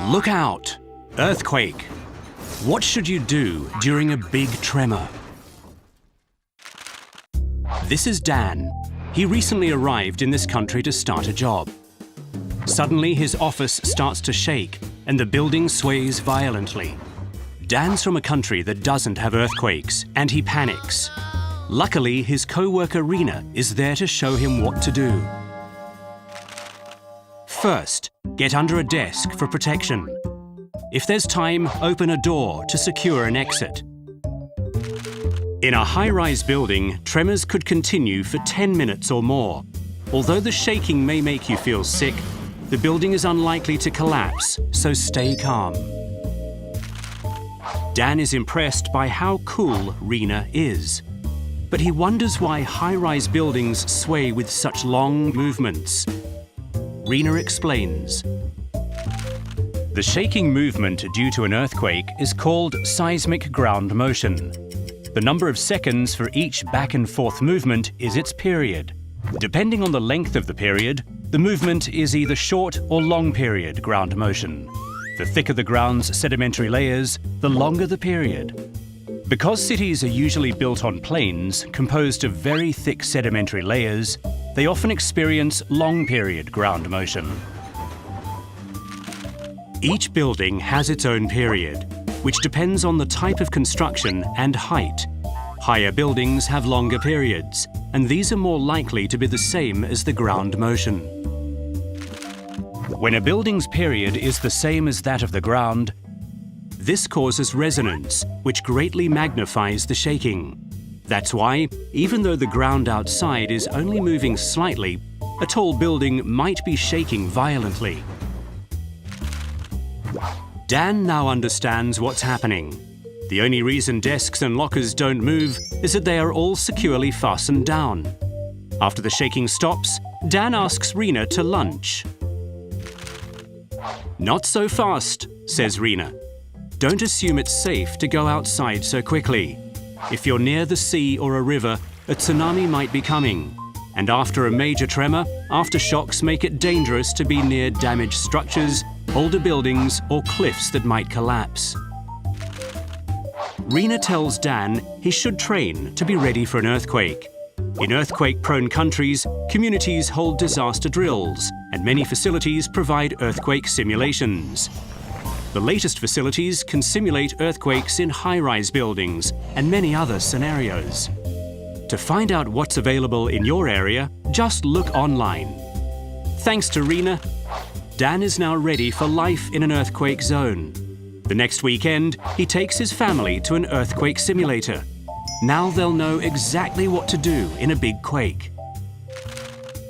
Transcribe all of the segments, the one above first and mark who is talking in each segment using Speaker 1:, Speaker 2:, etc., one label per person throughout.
Speaker 1: Look out! Earthquake! What should you do during a big tremor? This is Dan. He recently arrived in this country to start a job. Suddenly, his office starts to shake and the building sways violently. Dan's from a country that doesn't have earthquakes, and he panics. Luckily, his co-worker Rena is there to show him what to do. First, get under a desk for protection. If there's time, open a door to secure an exit. In a high-rise building, tremors could continue for 10 minutes or more. Although the shaking may make you feel sick, the building is unlikely to collapse, so stay calm. Dan is impressed by how cool Rena is. But he wonders why high-rise buildings sway with such long movements. Rena explains. The shaking movement due to an earthquake is called seismic ground motion. The number of seconds for each back and forth movement is its period. Depending on the length of the period, the movement is either short or long period ground motion. The thicker the ground's sedimentary layers, the longer the period. Because cities are usually built on plains composed of very thick sedimentary layers, they often experience long period ground motion. Each building has its own period, which depends on the type of construction and height. Higher buildings have longer periods, and these are more likely to be the same as the ground motion. When a building's period is the same as that of the ground, this causes resonance, which greatly magnifies the shaking. That's why, even though the ground outside is only moving slightly, a tall building might be shaking violently. Dan now understands what's happening. The only reason desks and lockers don't move is that they are all securely fastened down. After the shaking stops, Dan asks Rena to lunch. "Not so fast," says Rena. "Don't assume it's safe to go outside so quickly. If you're near the sea or a river, a tsunami might be coming. And after a major tremor, aftershocks make it dangerous to be near damaged structures, older buildings, or cliffs that might collapse." Rena tells Dan he should train to be ready for an earthquake. In earthquake-prone countries, communities hold disaster drills, and many facilities provide earthquake simulations. The latest facilities can simulate earthquakes in high-rise buildings and many other scenarios. To find out what's available in your area, just look online. Thanks to Rena, Dan is now ready for life in an earthquake zone. The next weekend, he takes his family to an earthquake simulator. Now they'll know exactly what to do in a big quake.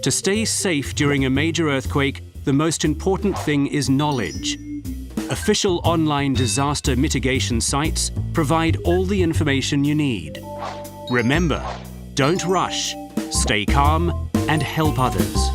Speaker 1: To stay safe during a major earthquake, the most important thing is knowledge. Official online disaster mitigation sites provide all the information you need. Remember, don't rush, stay calm, and help others.